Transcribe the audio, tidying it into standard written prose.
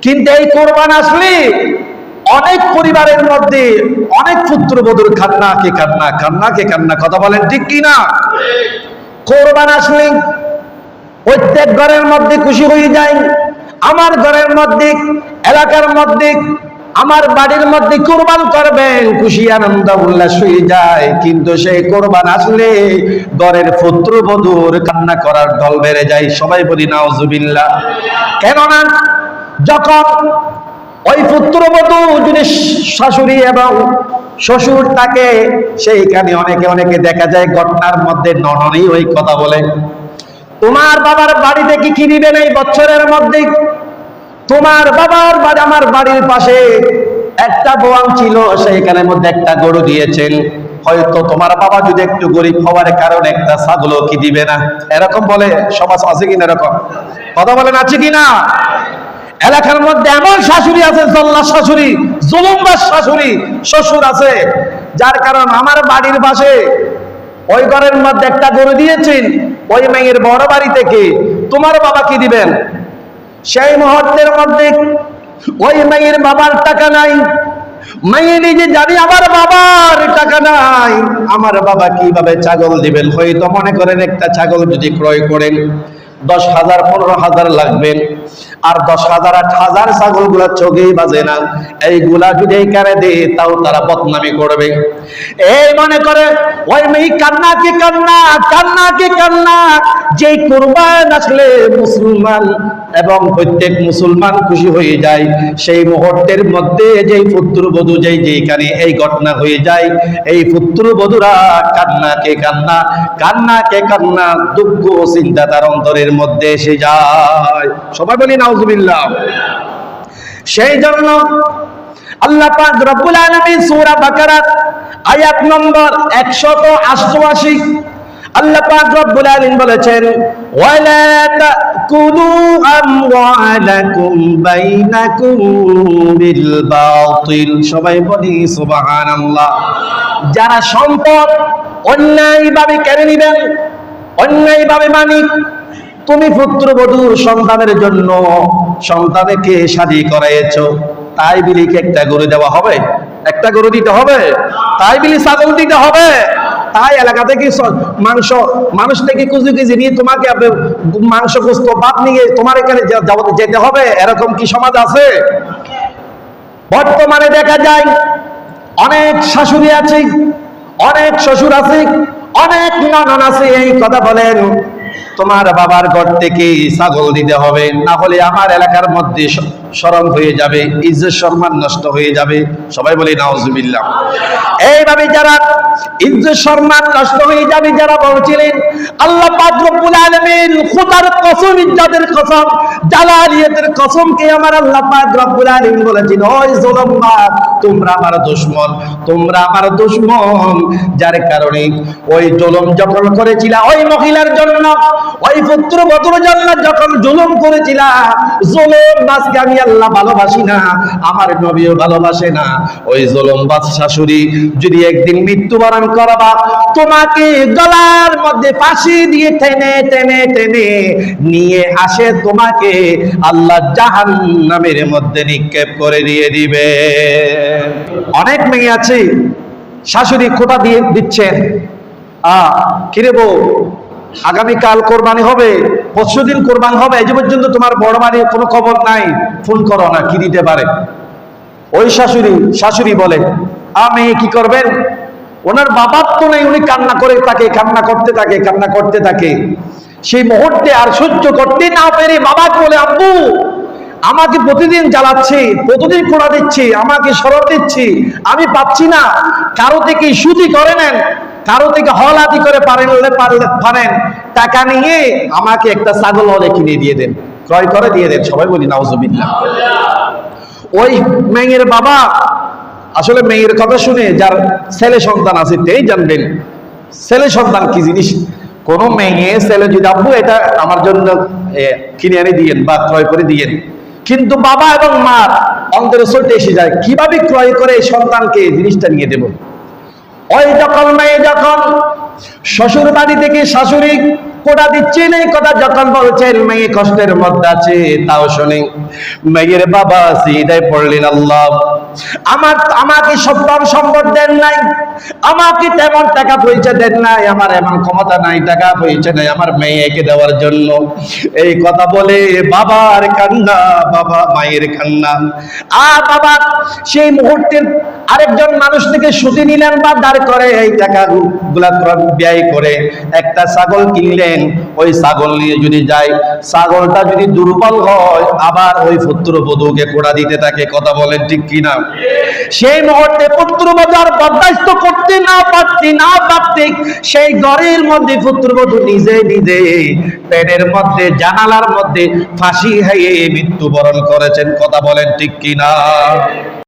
কিন্তু এই কোরবান আসলে অনেক পরিবারের মধ্যে অনেক পুত্রবধূর কান্না কে কান্না, কান্না কে কান্না। কথা বলেন ঠিক কিনা? কোরবান আসলে প্রত্যেক ঘরের মধ্যে খুশি হয়ে যায়। আমার ঘরের মধ্যে, এলাকার মধ্যে, আমার বাড়ির মধ্যে কোরবান করবেন, খুশি আনন্দ উল্লাস হয়ে যায়। কিন্তু সেই কোরবান আসলে ঘরের পুত্রবধূর কান্না করার ঢল বেড়ে যায়। সবাই বলি নাউজুবিল্লাহ। কেননা যখন ওই পুত্রবধূ যদি শাশুড়ি এবং শ্বশুর তাকে, সেইখানে অনেকে দেখা যায় ঘটনার মধ্যে নননই ওই কথা বলে, তোমার বাবার বাড়িতে কি দিবেন এই বছরের মধ্যে? তোমার বাবার বাড়ি, আমার বাড়ির পাশে একটা বোয়াম ছিল, সেইখানের মধ্যে একটা গরু দিয়েছেন, হয়তো তোমার বাবা যদি একটু গরিব হওয়ার কারণে একটা ছাগলও কি দিবে না। এরকম বলে সমাজ আছে কিনা? এরকম কথা বলেন আছে কিনা? এলাকার মধ্যে এমন শাশুড়ি আছে, জল্লা শাশুড়ি, জুলুমবাজ শাশুড়ি, শ্বশুর আছে, যার কারণ আমার বাড়ির পাশে ওই ঘরের মধ্যে একটা গরু দিয়েছেন, ওই মেয়ের বড় বাড়ি থেকে তোমার বাবা কি দিবেন? সেই মুহূর্তের মধ্যে ওই মেয়ের বাবার টাকা নাই, মেয়ে নিজে জানি আমার বাবার টাকা নাই, আমার বাবা কিভাবে ছাগল দিবেন? হয়তো মনে করেন একটা ছাগল যদি ক্রয় করেন 10,000 15,000 লাগবেন, আর 10,000 8,000 ছাগল গুলা চোখেই বাজে না। এইগুলা যদি এইখানে দেয় তাও তারা বদনামি করবে। এই মনে করে ওই মেয়ে কান্না কি কান্না, কান্না কি কান্না। যেই কুরবান আসলে মুসলমান এবং প্রত্যেক মুসলমান খুশি হয়ে যায়, সেই মুহূর্তের মধ্যে যেই পুত্রবধূ যেইখানে এই ঘটনা হয়ে যায়, এই পুত্রবধূরা কান্না কে কান্না, কান্না কে কান্না, দুঃখ চিন্তা তার অন্তরের মধ্যে এসে যায়। সবাই বলি নাউজুবিল্লাহ। সেই জন্য আল্লাহ পাক রব্বুল আলামিন সূরা বাকারা আয়াত নম্বর 188 আল্লাহ পাক রব্বুল আলামিন বলেছেন, ওয়ালা তাকুলু আমওয়ালাকুম বাইনাকুম বিল বাতিল। সবাই বলি সুবহানাল্লাহ। যারা সম্পদ অন্যায়ভাবে কেড়ে নেবেন, অন্যায়ভাবে মালিক, তুমি পুত্রবধূ সন্তানের জন্য সন্তানকে শাদী করাইছো, তাই বিলি কি একটা গরু দেওয়া হবে? একটা গরু দিতে হবে? তাই বিলি ছাগল দিতে হবে? তাই এলাকা থেকে মাংস মানুষ থেকে কুচি কুচি নিয়ে তোমাকে মাংস গোস্ত ভাত নিয়ে তোমার এখানে যেতে হবে? এরকম কি সমাজ আছে? বর্তমানে দেখা যায় অনেক শাশুড়ি আছে, অনেক শ্বশুর আছে, অনেক ননদ আছে, এই কথা বলেন তোমার বাবার ঘর থেকে ছাগল দিতে হবে, না হলে আমার এলাকার মধ্যে শরম হয়ে যাবে, ইজ্জত সম্মান নষ্ট হয়ে যাবে। সবাই বলি নাউজুবিল্লাহ। এইভাবে যারা ইজ্জত সম্মান নষ্ট হয়ে যাবে, যারা বলছিলেন, আল্লাহ পাক রব্বুল আলামিন খোদার কসম, ইজ্জতের কসম, জালালিয়াতের কসম কে আমার আল্লাহ পাক রব্বুল আলামিন বলেছেন, ওই জুলুমবাজ, তোমরা আমার দুশমন, তোমরা আমার দুশমন। যার কারণে ওই জুলুম যখন করেছিল ওই মহিলার জন্য, ওই পুত্রবধূর জন্য যখন জুলুম করেছিল, জুলুমবাজকে আমি আল্লাহ ভালোবাসি না, আমার নবীও ভালোবাসে না। ওই জুলুমবাজ শাশুড়ি যদি একদিন মৃত্যুবরণ করবা, তোমাকে গলার মধ্যে ফাঁসি দিয়ে টেনে টেনে টেনে নিয়ে আসে, তোমাকে আল্লাহ জাহান্নামের মধ্যে নিক্ষেপ করে দিয়ে দিবে। অনেক মেয়ে আছে শাশুড়ি খোঁটা দিয়ে দিচ্ছেন, কিরে বউ আগামীকাল কোরবানি হবে, পরশুদিন কোরবান হবে, এই পর্যন্ত তোমার বড় বাড়ির কোনো খবর নাই, ফোন করো না, কি দিতে পারে? ওই শাশুড়ি বলে, আমি কি করবেন? ওনার বাবার তো নেই, উনি কান্না করে থাকে, কান্না করতে থাকে, কান্না করতে থাকে। সেই মুহূর্তে আর সহ্য করতে না পেরে বাবাকে বলে, আব্বু আমাকে প্রতিদিন জ্বালাচ্ছে, প্রতিদিন খোঁড়া দিচ্ছি, আমাকে সরব দিচ্ছি, আমি পাচ্ছি না, কারো থেকে সুদি করে নেন, কারো থেকে হলাদি করে পারেন, টাকা নিয়ে আমাকে একটা ছাগল হলে কিনে দিয়ে দেন, ক্রয় করে দিয়ে দেন। সবাই বলি নাউজুবিল্লাহ। ওই মেয়ের বাবা, আসলে মেয়ের কথা শুনে যার ছেলে সন্তান আছে তেই জানবেন ছেলে সন্তান কি জিনিস। কোন মেয়ে ছেলে যদি, আব্বু এটা আমার জন্য কিনে এনে দিয়েন বা ক্রয় করে দিয়েন, কিন্তু বাবা এবং মার অন্তরে চলতে এসে যায়, কিভাবে ক্রয় করে সন্তানকে জিনিসটা নিয়ে দেব। ওই যখন মেয়ে যখন শ্বশুর বাড়ি থেকে শাশুড়ি কোটা দিচ্ছেন, এই কথা যখন বলছেন মেয়ে কষ্টের মধ্যে আছে, তাও শুনি মেয়ের বাবা সিজদায় পড়লেন, আল্লাহ আমাকে সব সম্পদ দেন নাই, আমাকে তেমন টাকা পয়সা দেন নাই, আমার এমন ক্ষমতা নাই, টাকা পয়সা নাই আমার মেয়েকে দেওয়ার জন্য। এই কথা বলে বাবার কান্না, বাবা মায়ের কান্না। আর বাবা সেই মুহূর্তে আরেকজন মানুষ থেকে সুদে নিলেন বা দাঁড় করে এই টাকা গুলা ব্যয় করে একটা ছাগল কিনলেন। ওই ছাগল নিয়ে যদি যায়, ছাগলটা যদি দুর্বল হয় আবার ওই পুত্রবধূকে কোড়া দিতে থাকে। কথা বলেন ঠিক কিনা? সেই মুহূর্তে পুত্রবধূ আর বরদাস্ত করতে না পারতে সেই ঘরের মধ্যে পুত্রবধূ নিজে নিজে পেটের মধ্যে জানালার মধ্যে ফাঁসি হয়ে মৃত্যুবরণ করেছেন। কথা বলেন ঠিক কিনা?